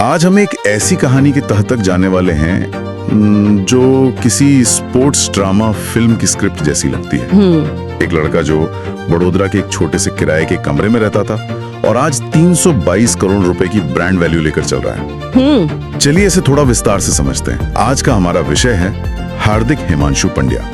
आज हम एक ऐसी कहानी के तह तक जाने वाले हैं जो किसी स्पोर्ट्स ड्रामा फिल्म की स्क्रिप्ट जैसी लगती है। एक लड़का जो बड़ोदरा के एक छोटे से किराए के कमरे में रहता था और आज 322 करोड़ रुपए की ब्रांड वैल्यू लेकर चल रहा है। चलिए इसे थोड़ा विस्तार से समझते हैं। आज का हमारा विषय है हार्दिक हिमांशु पंड्या।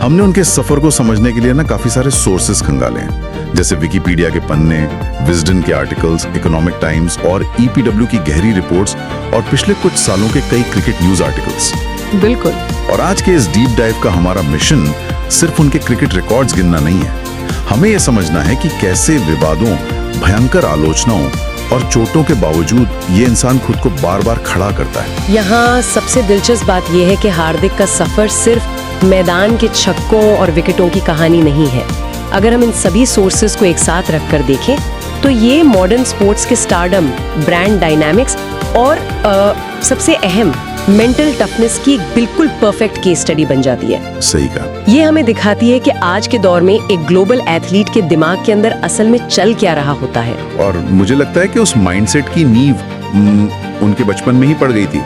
हमने उनके सफर को समझने के लिए ना काफी सारे सोर्सेस खंगाले हैं, जैसे विकिपीडिया के पन्ने, विजडन के आर्टिकल्स, इकोनॉमिक टाइम्स और ईपीडब्ल्यू की गहरी रिपोर्ट्स और पिछले कुछ सालों के कई क्रिकेट न्यूज आर्टिकल्स। बिल्कुल। और आज के इस डीप डाइव का हमारा मिशन सिर्फ उनके क्रिकेट रिकॉर्ड्स गिनना नहीं है, हमें यह समझना है कि कैसे विवादों, भयंकर आलोचनाओं और चोटों के बावजूद ये इंसान खुद को बार बार खड़ा करता है। यहाँ सबसे दिलचस्प बात यह है कि हार्दिक का सफर सिर्फ मैदान के छक्कों और विकेटों की कहानी नहीं है। अगर हम इन सभी सोर्सेस को एक साथ रखकर देखें तो ये मॉडर्न स्पोर्ट्स के स्टारडम, ब्रांड डायनामिक्स और सबसे अहम मेंटल टफनेस की बिल्कुल परफेक्ट केस स्टडी बन जाती है। सही कहा। ये हमें दिखाती है कि आज के दौर में एक ग्लोबल एथलीट के दिमाग के अंदर असल में चल क्या रहा होता है। और मुझे लगता है कि उस माइंडसेट की नींव उनके बचपन में ही पड़ गई थी।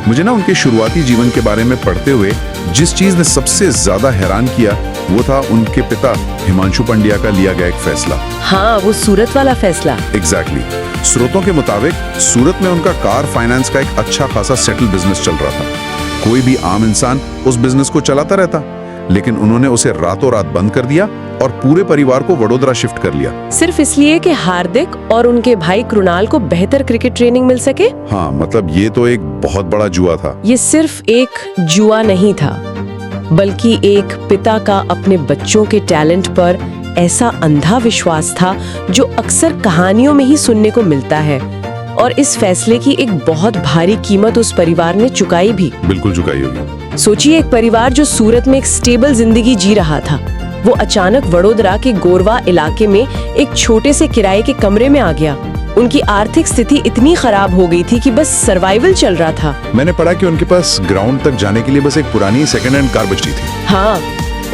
मुझे ना उनके शुरुआती जीवन के बारे में पढ़ते हुए जिस चीज ने सबसे ज्यादा हैरान किया वो था उनके पिता हिमांशु पंड्या का लिया गया एक फैसला। हाँ, वो सूरत वाला फैसला। एग्जैक्टली। स्रोतों के मुताबिक सूरत में उनका कार फाइनेंस का एक अच्छा खासा सेटल बिजनेस चल रहा था। कोई भी आम इंसान उस बिजनेस को चलाता रहता, लेकिन उन्होंने उसे रातों रात बंद कर दिया और पूरे परिवार को वडोदरा शिफ्ट कर लिया, सिर्फ इसलिए कि हार्दिक और उनके भाई कृणाल को बेहतर क्रिकेट ट्रेनिंग मिल सके। हाँ, मतलब ये तो एक बहुत बड़ा जुआ था। ये सिर्फ एक जुआ नहीं था, बल्कि एक पिता का अपने बच्चों के टैलेंट पर ऐसा अंधा विश्वास था जो अक्सर कहानियों में ही सुनने को मिलता है। और इस फैसले की एक बहुत भारी कीमत उस परिवार ने चुकाई भी। बिल्कुल चुकाई होगी। सोचिए, एक परिवार जो सूरत में एक स्टेबल जिंदगी जी रहा था, वो अचानक वडोदरा के गोरवा इलाके में एक छोटे से किराए के कमरे में आ गया। उनकी आर्थिक स्थिति इतनी खराब हो गई थी कि बस सर्वाइवल चल रहा था। मैंने पढ़ा कि उनके पास ग्राउंड तक जाने के लिए बस एक पुरानी सेकंड हैंड कार बची थी। हाँ,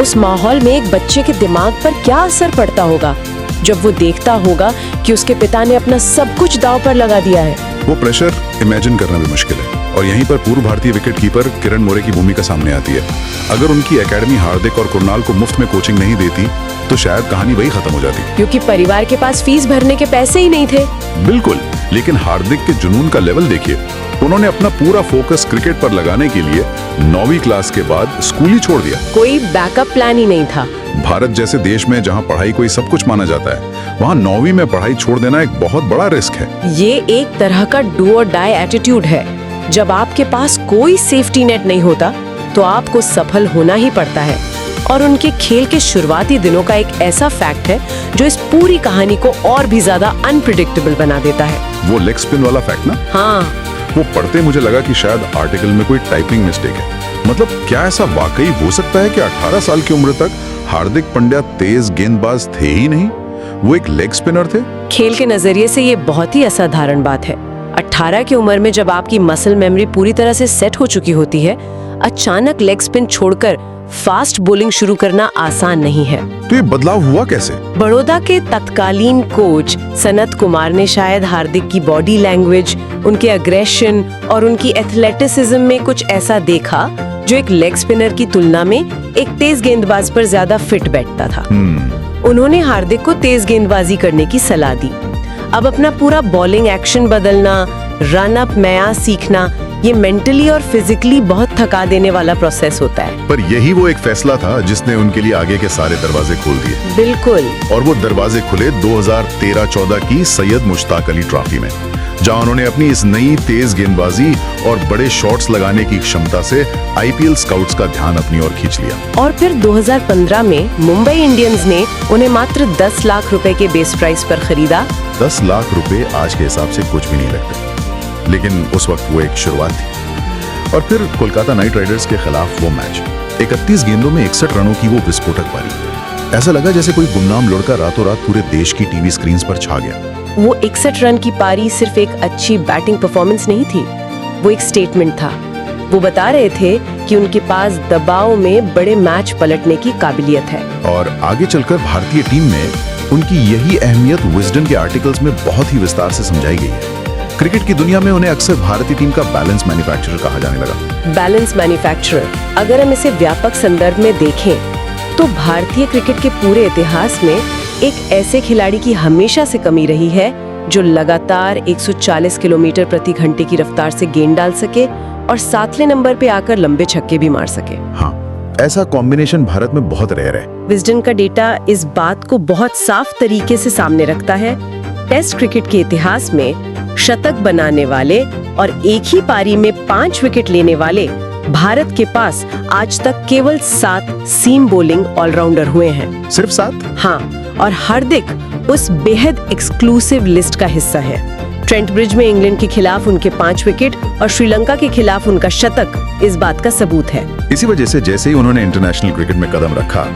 उस माहौल में एक बच्चे के दिमाग पर क्या असर पड़ता होगा जब वो देखता होगा कि उसके पिता ने अपना सब कुछ दांव पर लगा दिया है। वो प्रेशर इमेजिन करना भी मुश्किल है। और यहीं पर पूर्व भारतीय विकेट कीपर किरण मोरे की भूमिका सामने आती है। अगर उनकी एकेडमी हार्दिक और कृणाल को मुफ्त में कोचिंग नहीं देती तो शायद कहानी वही खत्म हो जाती, क्योंकि परिवार के पास फीस भरने के पैसे ही नहीं थे। बिल्कुल। लेकिन हार्दिक के जुनून का लेवल देखिए। उन्होंने अपना पूरा फोकस क्रिकेट पर लगाने के लिए 9वीं क्लास के बाद स्कूल ही छोड़ दिया। कोई बैकअप प्लान ही नहीं था। भारत जैसे देश में जहां पढ़ाई कोई सब कुछ माना जाता है, वहां 9वीं में पढ़ाई छोड़ देना एक बहुत बड़ा रिस्क है। ये एक तरह का डू और डाई एटीट्यूड है। जब आपके पास कोई सेफ्टी नेट नहीं होता तो आपको सफल होना ही पड़ता है। और उनके खेल के शुरुआती दिनों का एक ऐसा फैक्ट है जो इस पूरी कहानी को और भी ज्यादा अनप्रिडिक्टेबल बना देता है। वो लेग स्पिन वाला फैक्ट ना? हाँ। वो पढ़ते मुझे लगा कि शायद आर्टिकल में कोई टाइपिंग मिस्टेक है। मतलब क्या ऐसा वाकई हो सकता है कि 18 साल की उम्र तक हार्दिक पंड्या तेज गेंदबाज थे ही नहीं, वो एक लेग स्पिनर थे? खेल के नजरिए से ये बहुत ही असाधारण बात है। 18 की उम्र में जब आपकी मसल मेमोरी पूरी तरह से सेट हो चुकी होती है, अचानक लेग स्पिन छोड़कर फास्ट बॉलिंग शुरू करना आसान नहीं है। तो ये बदलाव हुआ कैसे? बड़ौदा के तत्कालीन कोच सनत कुमार ने शायद हार्दिक की बॉडी लैंग्वेज, उनके अग्रेशन और उनकी एथलेटिसिज्म में कुछ ऐसा देखा जो एक लेग स्पिनर की तुलना में एक तेज गेंदबाज पर ज्यादा फिट बैठता था। उन्होंने हार्दिक को तेज गेंदबाजी करने की सलाह दी। अब अपना पूरा बॉलिंग एक्शन बदलना, रन अप नया सीखना, ये मेंटली और फिजिकली बहुत थका देने वाला प्रोसेस होता है। पर यही वो एक फैसला था जिसने उनके लिए आगे के सारे दरवाजे खोल दिए। बिल्कुल। और वो दरवाजे खुले 2013-14 की सैयद मुश्ताक अली ट्रॉफी में, जहां उन्होंने अपनी इस नई तेज गेंदबाजी और बड़े शॉट्स लगाने की क्षमता से आईपीएल स्काउट्स का ध्यान अपनी ओर खींच लिया। और फिर 2015 में मुंबई इंडियंस ने उन्हें मात्र 10 लाख रुपए के बेस प्राइस पर खरीदा। 10 लाख रुपए आज के हिसाब से कुछ भी नहीं लगते, लेकिन उस वक्त वो एक शुरुआत थी। और फिर कोलकाता नाइट राइडर्स के खिलाफ वो मैच, 31 गेंदों में 61 रनों की वो विस्फोटक पारी। ऐसा लगा जैसे कोई गुमनाम लड़का रातों रात पूरे देश की टीवी स्क्रीन पर छा गया। वो 61 रन की पारी सिर्फ एक अच्छी बैटिंग परफॉर्मेंस नहीं थी, वो एक स्टेटमेंट था। वो बता रहे थे कि उनके पास दबाव में बड़े मैच पलटने की काबिलियत है। और आगे चलकर भारतीय टीम में उनकी यही अहमियत विजडन के आर्टिकल्स में बहुत ही विस्तार से समझाई गई है। क्रिकेट की दुनिया में उन्हें अक्सर भारतीय टीम का बैलेंस मैन्युफैक्चरर कहा जाने लगा। बैलेंस मैन्युफैक्चरर, अगर हम इसे व्यापक संदर्भ में देखें तो भारतीय क्रिकेट के पूरे इतिहास में एक ऐसे खिलाड़ी की हमेशा से कमी रही है जो लगातार 140 किलोमीटर प्रति घंटे की रफ्तार से गेंद डाल सके और 7वें नंबर पे आकर लंबे छक्के भी मार सके। हाँ, ऐसा कॉम्बिनेशन भारत में बहुत रेयर है। विजडन का डेटा इस बात को बहुत साफ तरीके से सामने रखता है। टेस्ट क्रिकेट के इतिहास में शतक बनाने वाले और एक ही पारी में 5 विकेट लेने वाले भारत के पास आज तक केवल 7 सीम बोलिंग ऑलराउंडर हुए हैं। सिर्फ 7? हाँ, और हार्दिक उस बेहद एक्सक्लूसिव लिस्ट का हिस्सा है। ट्रेंट ब्रिज में इंग्लैंड के खिलाफ उनके 5 विकेट और श्रीलंका के खिलाफ उनका शतक इस बात का सबूत है। इसी वजह से जैसे ही उन्होंने इंटरनेशनल क्रिकेट में कदम रखा,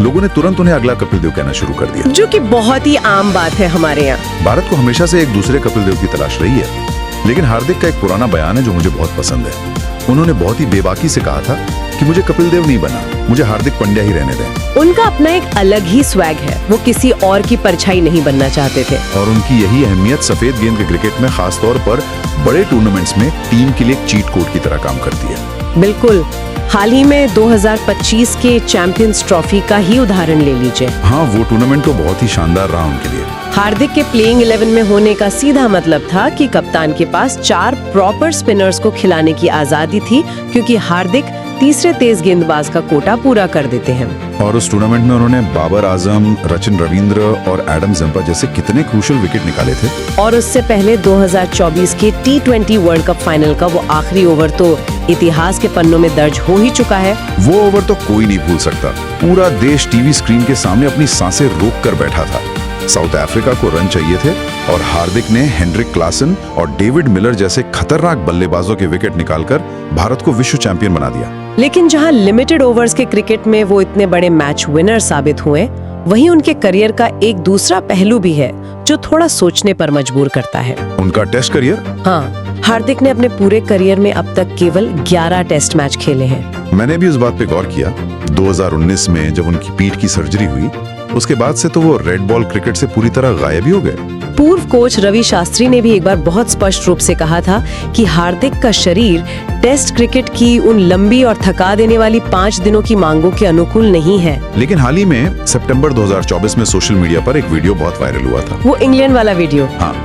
लोगों ने तुरंत उन्हें अगला कपिल देव कहना शुरू कर दिया, जो कि बहुत ही आम बात है हमारे यहाँ। भारत को हमेशा से एक दूसरे कपिल देव की तलाश रही है, लेकिन हार्दिक का एक पुराना बयान है जो मुझे बहुत पसंद है। उन्होंने बहुत ही बेबाकी से कहा था कि मुझे कपिल देव नहीं बना, मुझे हार्दिक पांड्या ही रहने दें। उनका अपना एक अलग ही स्वैग है, वो किसी और की परछाई नहीं बनना चाहते थे। और उनकी यही अहमियत सफेद गेंद के क्रिकेट में खासतौर पर बड़े टूर्नामेंट्स में टीम के लिए एक चीट कोड की तरह काम करती है। बिल्कुल, हाल ही में 2025 के चैंपियंस ट्रॉफी का ही उदाहरण ले लीजिए। हाँ, वो टूर्नामेंट तो बहुत ही शानदार रहा उनके लिए। हार्दिक के प्लेइंग 11 में होने का सीधा मतलब था कि कप्तान के पास 4 प्रॉपर स्पिनर्स को खिलाने की आजादी थी, क्योंकि हार्दिक तीसरे तेज गेंदबाज का कोटा पूरा कर देते हैं। और उस टूर्नामेंट में उन्होंने बाबर आजम, रचिन रविंद्र और एडम जंपा जैसे कितने क्रूशियल विकेट निकाले थे। और उससे पहले 2024 के T20 वर्ल्ड कप फाइनल का वो आखिरी ओवर तो इतिहास के पन्नों में दर्ज हो ही चुका है। वो ओवर तो कोई नहीं भूल सकता। पूरा देश टीवी स्क्रीन के सामने अपनी सांसें रोक कर बैठा था। साउथ अफ्रीका को रन चाहिए थे और हार्दिक ने हेनरिक क्लासन और डेविड मिलर जैसे खतरनाक बल्लेबाजों के विकेट निकालकर भारत को विश्व चैंपियन बना दिया। लेकिन जहां लिमिटेड ओवर्स के क्रिकेट में वो इतने बड़े मैच विनर साबित हुए, वहीं उनके करियर का एक दूसरा पहलू भी है जो थोड़ा सोचने पर मजबूर करता है। उनका टेस्ट करियर? हाँ, हार्दिक ने अपने पूरे करियर में अब तक केवल 11 टेस्ट मैच खेले हैं। मैंने भी इस बात पे गौर किया। 2019 में जब उनकी पीठ की सर्जरी हुई, उसके बाद से तो वो रेड बॉल क्रिकेट से पूरी तरह गायब ही हो गए। पूर्व कोच रवि शास्त्री ने भी एक बार बहुत स्पष्ट रूप से कहा था कि हार्दिक का शरीर टेस्ट क्रिकेट की उन लंबी और थका देने वाली 5 दिनों की मांगों के अनुकूल नहीं है। लेकिन हाल ही में सितंबर 2024 में सोशल मीडिया पर एक वीडियो बहुत वायरल हुआ था। वो इंग्लैंड वाला वीडियो? हाँ,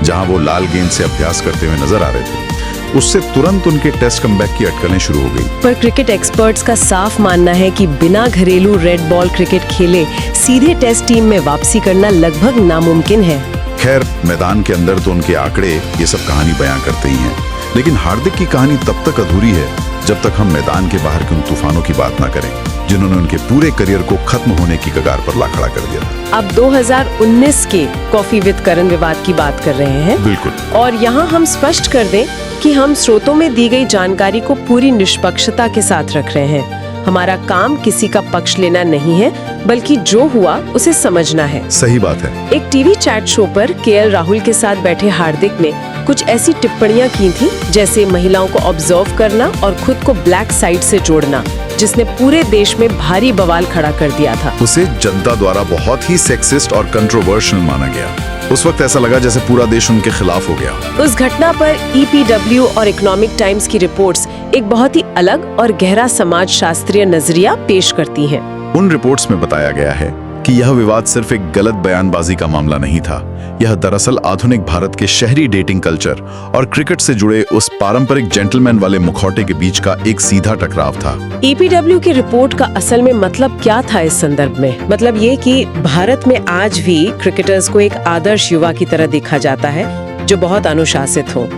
जहां वो लाल गेंद से अभ्यास करते हुए नजर आ रहे थे। उससे तुरंत उनके टेस्ट कमबैक की अटकलें शुरू हो गई। पर क्रिकेट एक्सपर्ट्स का साफ मानना है कि बिना घरेलू रेड बॉल क्रिकेट खेले सीधे टेस्ट टीम में वापसी करना लगभग नामुमकिन है। खैर, मैदान के अंदर तो उनके आंकड़े ये सब कहानी बयां करते ही हैं, लेकिन हार्दिक की कहानी तब तक अधूरी है जब तक हम मैदान के बाहर के उन तूफानों की बात ना करें जिन्होंने उनके पूरे करियर को खत्म होने की कगार पर ला खड़ा कर दिया था। अब 2019 के कॉफी विद करण विवाद की बात कर रहे हैं। बिल्कुल। और यहाँ हम स्पष्ट कर दें कि हम स्रोतों में दी गई जानकारी को पूरी निष्पक्षता के साथ रख रहे हैं। हमारा काम किसी का पक्ष लेना नहीं है, बल्कि जो हुआ उसे समझना है। सही बात है। एक टीवी चैट शो पर KL राहुल के साथ बैठे हार्दिक ने कुछ ऐसी टिप्पणियां की थी जैसे महिलाओं को ऑब्जर्व करना और खुद को ब्लैक साइड से जोड़ना, जिसने पूरे देश में भारी बवाल खड़ा कर दिया था। उसे जनता द्वारा बहुत ही सेक्सिस्ट और कंट्रोवर्शियल माना गया। उस वक्त ऐसा लगा जैसे पूरा देश उनके खिलाफ हो गया। उस घटना पर EPW और इकोनॉमिक टाइम्स की रिपोर्ट्स एक बहुत ही अलग और गहरा समाज शास्त्रीय नजरिया पेश करती हैं। उन रिपोर्ट्स में बताया गया है कि यह विवाद सिर्फ एक गलत बयानबाजी का मामला नहीं था। यह दरअसल आधुनिक भारत के शहरी डेटिंग कल्चर और क्रिकेट से जुड़े उस पारंपरिक जेंटलमैन वाले मुखौटे के बीच का एक सीधा टकराव था। EPW की रिपोर्ट का असल में मतलब क्या था इस संदर्भ में? मतलब ये कि भारत में आज भी क्रिकेटर्स को एक आदर्श युवा की तरह देखा जाता है जो बहुत अनुशासित हो,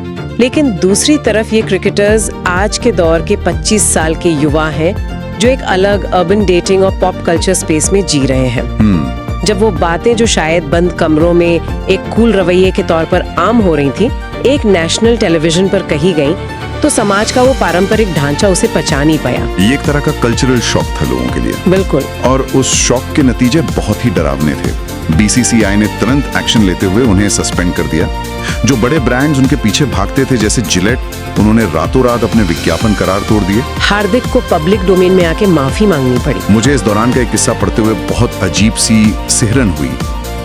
लेकिन दूसरी तरफ ये क्रिकेटर्स आज के दौर के 25 साल के युवा हैं जो एक अलग अर्बन डेटिंग और पॉप कल्चर स्पेस में जी रहे हैं। जब वो बातें जो शायद बंद कमरों में एक कूल रवैये के तौर पर आम हो रही थी, एक नेशनल टेलीविजन पर कही गई, तो समाज का वो पारंपरिक ढांचा उसे पचा नहीं पाया। ये एक तरह का कल्चरल शॉक था लोगों के लिए। बिल्कुल। और उस शॉक के नतीजे बहुत ही डरावने थे। BCCI ने तुरंत एक्शन लेते हुए उन्हें सस्पेंड कर दिया। जो बड़े ब्रांड्स उनके पीछे भागते थे जैसे जिलेट, उन्होंने रातों रात अपने विज्ञापन करार तोड़ दिए। हार्दिक को पब्लिक डोमेन में आके माफी मांगनी पड़ी। मुझे इस दौरान का एक किस्सा पढ़ते हुए बहुत अजीब सी सिहरन हुई।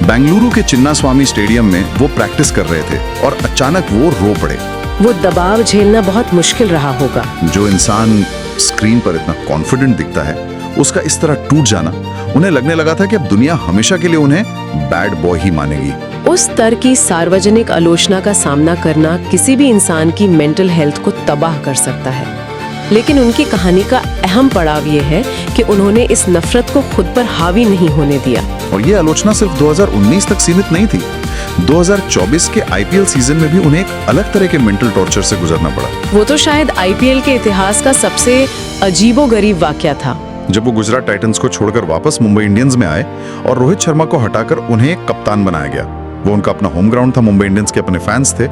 बेंगलुरु के चिन्नास्वामी स्टेडियम में वो प्रैक्टिस कर रहे थे और अचानक वो रो पड़े। वो दबाव झेलना बहुत मुश्किल रहा होगा। जो इंसान स्क्रीन पर इतना कॉन्फिडेंट दिखता है, उसका इस तरह टूट जाना, उन्हें लगने लगा था कि अब दुनिया हमेशा के लिए उन्हें बैड बॉय ही मानेगी। उस स्तर की सार्वजनिक आलोचना का सामना करना किसी भी इंसान की मेंटल हेल्थ को तबाह कर सकता है, लेकिन उनकी कहानी का अहम पड़ाव ये है कि उन्होंने इस नफरत को खुद पर हावी नहीं होने दिया। और ये आलोचना सिर्फ 2019 तक सीमित नहीं थी। 2024 के आईपीएल सीजन में भी उन्हें एक अलग तरह के मेंटल टॉर्चर से गुजरना पड़ा। वो तो शायद आईपीएल के इतिहास का सबसे अजीबोगरीब वाकया था। जब वो गुजरात टाइटंस को छोड़कर वापस मुंबई इंडियंस में आए और रोहित शर्मा को हटाकर उन्हें एक कप्तान बनाया गया। वो उनका अपना होम ग्राउंड था, मुंबई इंडियंस के अपने फैंस थे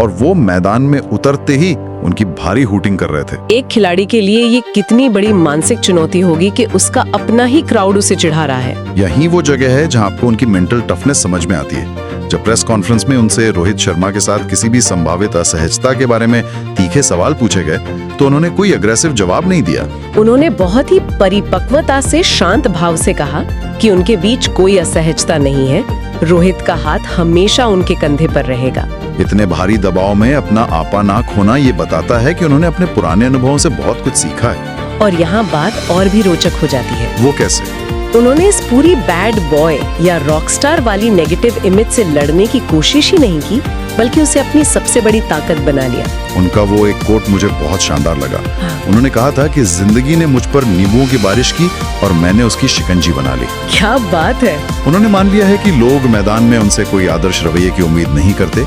और वो मैदान में उतरते ही उनकी भारी हूटिंग कर रहे थे। एक खिलाड़ी के लिए ये कितनी बड़ी मानसिक चुनौती होगी कि उसका अपना ही क्राउड उसे चिढ़ा रहा है। यही वो जगह है जहां आपको उनकी मेंटल टफनेस समझ में आती है। जब प्रेस कॉन्फ्रेंस में उनसे रोहित शर्मा के साथ किसी भी संभावित असहजता के बारे में तीखे सवाल पूछे गए तो उन्होंने कोई अग्रेसिव जवाब नहीं दिया। उन्होंने बहुत ही परिपक्वता से शांत भाव से कहा कि उनके बीच कोई असहजता नहीं है, रोहित का हाथ हमेशा उनके कंधे पर रहेगा। इतने भारी दबाव में अपना आपा ना खोना ये बताता है कि उन्होंने अपने पुराने अनुभवों से बहुत कुछ सीखा है। और यहाँ बात और भी रोचक हो जाती है। वो कैसे? उन्होंने इस पूरी बैड बॉय या रॉकस्टार वाली नेगेटिव इमेज से लड़ने की कोशिश ही नहीं की, बल्कि उसे अपनी सबसे बड़ी ताकत बना लिया। उनका वो एक कोट मुझे बहुत शानदार लगा। उन्होंने कहा था कि जिंदगी ने मुझ पर नींबुओं की बारिश की और मैंने उसकी शिकंजी बना ली। क्या बात है। उन्होंने मान लिया है कि लोग मैदान में उनसे कोई आदर्श रवैये की उम्मीद नहीं करते।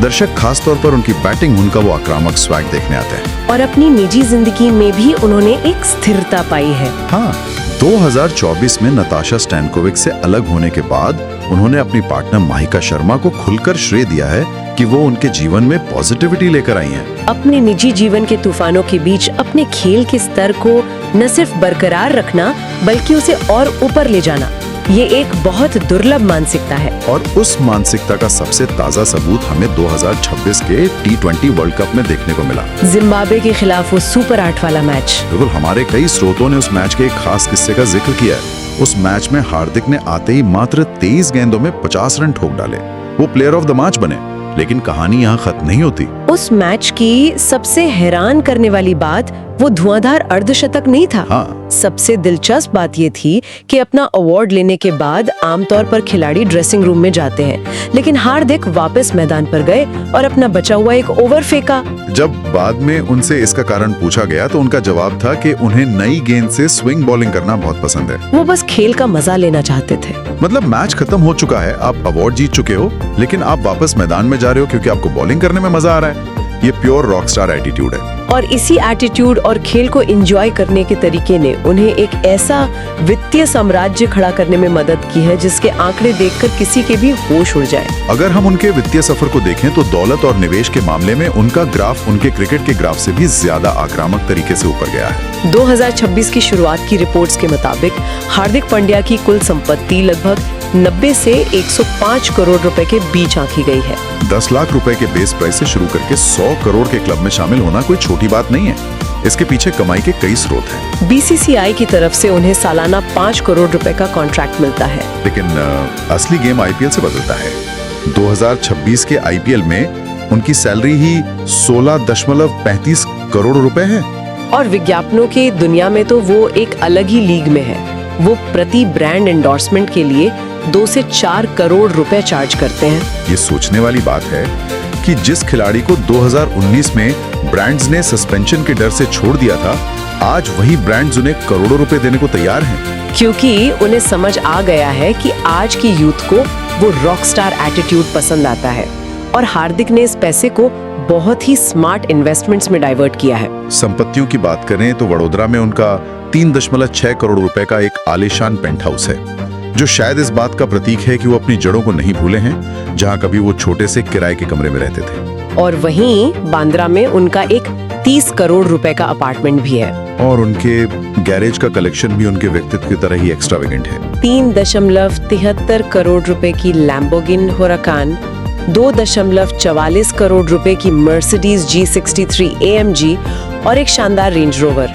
दर्शक खासतौर पर उनकी बैटिंग, उनका वो आक्रामक स्वैग देखने आते हैं। और अपनी निजी जिंदगी में भी उन्होंने एक स्थिरता पाई है। हाँ, 2024 में नताशा स्टैनकोविक से अलग होने के बाद उन्होंने अपनी पार्टनर माहिका शर्मा को खुलकर श्रेय दिया है कि वो उनके जीवन में पॉजिटिविटी लेकर आई हैं। अपने निजी जीवन के तूफानों के बीच अपने खेल के स्तर को न सिर्फ बरकरार रखना, बल्कि उसे और ऊपर ले जाना, ये एक बहुत दुर्लभ मानसिकता है। और उस मानसिकता का सबसे ताजा सबूत हमें 2026 के T20 वर्ल्ड कप में देखने को मिला। जिम्बाब्वे के खिलाफ वो सुपर 8 वाला मैच। बिल्कुल, हमारे कई स्रोतों ने उस मैच के एक खास किस्से का जिक्र किया है। उस मैच में हार्दिक ने आते ही मात्र 23 गेंदों में 50 रन ठोक डाले। वो प्लेयर ऑफ द मैच बने। लेकिन कहानी यहाँ खत्म नहीं होती। उस मैच की सबसे हैरान करने वाली बात वो धुआंधार अर्धशतक नहीं था। हाँ। सबसे दिलचस्प बात ये थी कि अपना अवार्ड लेने के बाद आमतौर पर खिलाड़ी ड्रेसिंग रूम में जाते हैं, लेकिन हार्दिक वापस मैदान पर गए और अपना बचा हुआ एक ओवर फेंका। जब बाद में उनसे इसका कारण पूछा गया तो उनका जवाब था कि उन्हें नई गेंद से स्विंग बॉलिंग करना बहुत पसंद है। वो बस खेल का मजा लेना चाहते थे। मतलब मैच खत्म हो चुका है, आप अवार्ड जीत चुके हो, लेकिन आप वापस मैदान में जा रहे हो क्योंकि आपको बॉलिंग करने में मजा आ रहा है। ये प्योर रॉकस्टार एटीट्यूड है। और इसी एटीट्यूड और खेल को एंजॉय करने के तरीके ने उन्हें एक ऐसा वित्तीय साम्राज्य खड़ा करने में मदद की है जिसके आंकड़े देखकर किसी के भी होश उड़ जाए। अगर हम उनके वित्तीय सफर को देखें तो दौलत और निवेश के मामले में उनका ग्राफ उनके क्रिकेट के ग्राफ से भी ज्यादा आक्रामक तरीके से ऊपर गया है। 2026 की शुरुआत की रिपोर्ट्स के मुताबिक हार्दिक पांड्या की कुल संपत्ति लगभग 90 से 105 करोड़ रुपए के बीच आंकी गई है। 10 लाख रुपए के बेस प्राइस से शुरू करके 100 करोड़ के क्लब में शामिल होना कोई छोटी बात नहीं है। इसके पीछे कमाई के कई स्रोत हैं। बीसीसीआई की तरफ से उन्हें सालाना 5 करोड़ रुपए का कॉन्ट्रैक्ट मिलता है। लेकिन असली गेम आईपीएल से बदलता है। 2026 के आईपीएल में उनकी सैलरी ही 16.35 करोड़ रुपए है। और विज्ञापनों की दुनिया में तो वो एक अलग ही लीग में है। वो प्रति ब्रांड एंडोर्समेंट के लिए 2 से 4 करोड़ रुपए चार्ज करते हैं। ये सोचने वाली बात है कि जिस खिलाड़ी को 2019 में ब्रांड्स ने सस्पेंशन के डर से छोड़ दिया था, आज वही ब्रांड्स उन्हें करोड़ों रुपए देने को तैयार हैं। क्योंकि उन्हें समझ आ गया है कि आज की यूथ को वो रॉकस्टार एटीट्यूड पसंद आता है। और हार्दिक ने इस पैसे को बहुत ही स्मार्ट इन्वेस्टमेंट्स में डाइवर्ट किया है। संपत्तियों की बात करें तो वडोदरा में उनका 3.6 करोड़ रुपए का एक आलीशान पेंट हाउस है, जो शायद इस बात का प्रतीक है कि वो अपनी जड़ों को नहीं भूले हैं, जहां कभी वो छोटे से किराए के कमरे में रहते थे। और वहीं बांद्रा में उनका एक 30 करोड़ रुपए का अपार्टमेंट भी है। और उनके गैरेज का कलेक्शन भी उनके व्यक्तित्व की तरह ही एक्स्ट्रावेगेंट है। 3.73 करोड़ रुपए की लैम्बोर्गिनी हुराकान, 2.44 करोड़ रुपए की मर्सिडीज G63 AMG और एक शानदार रेंज रोवर।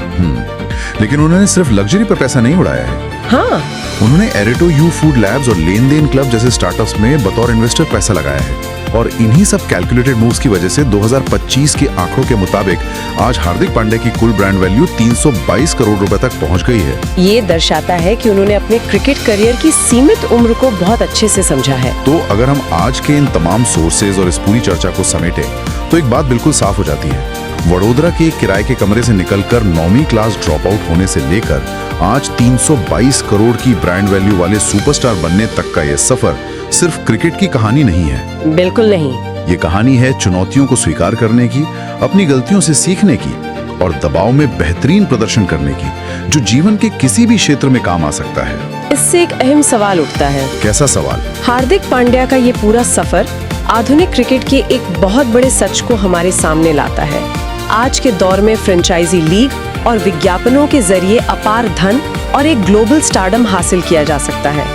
लेकिन उन्होंने सिर्फ लग्जरी पर पैसा नहीं उड़ाया है, हाँ, उन्होंने एरेटो यू फूड लैब्स और लेन देन क्लब जैसे स्टार्टअप्स में बतौर इन्वेस्टर पैसा लगाया है और इन्हीं सब कैलकुलेटेड मूव्स की वजह से 2025 के आंकड़ों के मुताबिक आज हार्दिक पांड्या की कुल ब्रांड वैल्यू 322 करोड़ रुपए तक पहुंच गई है। ये दर्शाता है कि उन्होंने अपने क्रिकेट करियर की सीमित उम्र को बहुत अच्छे से समझा है। तो अगर हम आज के इन तमाम सोर्सेज और इस पूरी चर्चा को समेटें तो एक बात बिल्कुल साफ हो जाती है। वडोदरा के किराए के कमरे से निकलकर 9वीं क्लास ड्रॉप आउट होने से लेकर आज 322 करोड़ की ब्रांड वैल्यू वाले सुपरस्टार बनने तक का यह सफर सिर्फ क्रिकेट की कहानी नहीं है। बिल्कुल नहीं। ये कहानी है चुनौतियों को स्वीकार करने की, अपनी गलतियों से सीखने की और दबाव में बेहतरीन प्रदर्शन करने की, जो जीवन के किसी भी क्षेत्र में काम आ सकता है। इससे एक अहम सवाल उठता है। कैसा सवाल? हार्दिक पांड्या का ये पूरा सफर आधुनिक क्रिकेट के एक बहुत बड़े सच को हमारे सामने लाता है। आज के दौर में फ्रेंचाइजी लीग और विज्ञापनों के जरिए अपार धन और एक ग्लोबल स्टारडम हासिल किया जा सकता है।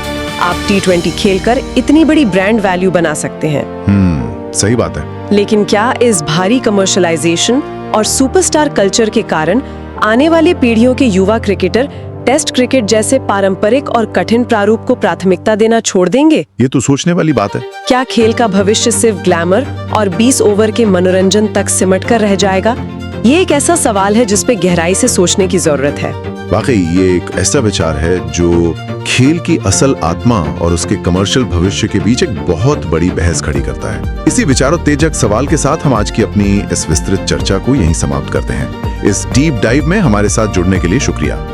आप T20 खेलकर इतनी बड़ी ब्रांड वैल्यू बना सकते हैं। सही बात है। लेकिन क्या इस भारी कमर्शलाइजेशन और सुपरस्टार कल्चर के कारण आने वाली पीढ़ियों के युवा क्रिकेटर टेस्ट क्रिकेट जैसे पारंपरिक और कठिन प्रारूप को प्राथमिकता देना छोड़ देंगे? ये तो सोचने वाली बात है। क्या खेल का भविष्य सिर्फ ग्लैमर और 20 ओवर के मनोरंजन तक सिमट कर रह जाएगा? ये एक ऐसा सवाल है जिस पे गहराई से सोचने की जरूरत है। वाकई ये एक ऐसा विचार है जो खेल की असल आत्मा और उसके कमर्शियल भविष्य के बीच एक बहुत बड़ी बहस खड़ी करता है। इसी विचारोत्तेजक सवाल के साथ हम आज की अपनी इस विस्तृत चर्चा को यहीं समाप्त करते हैं। इस डीप डाइव में हमारे साथ जुड़ने के लिए शुक्रिया।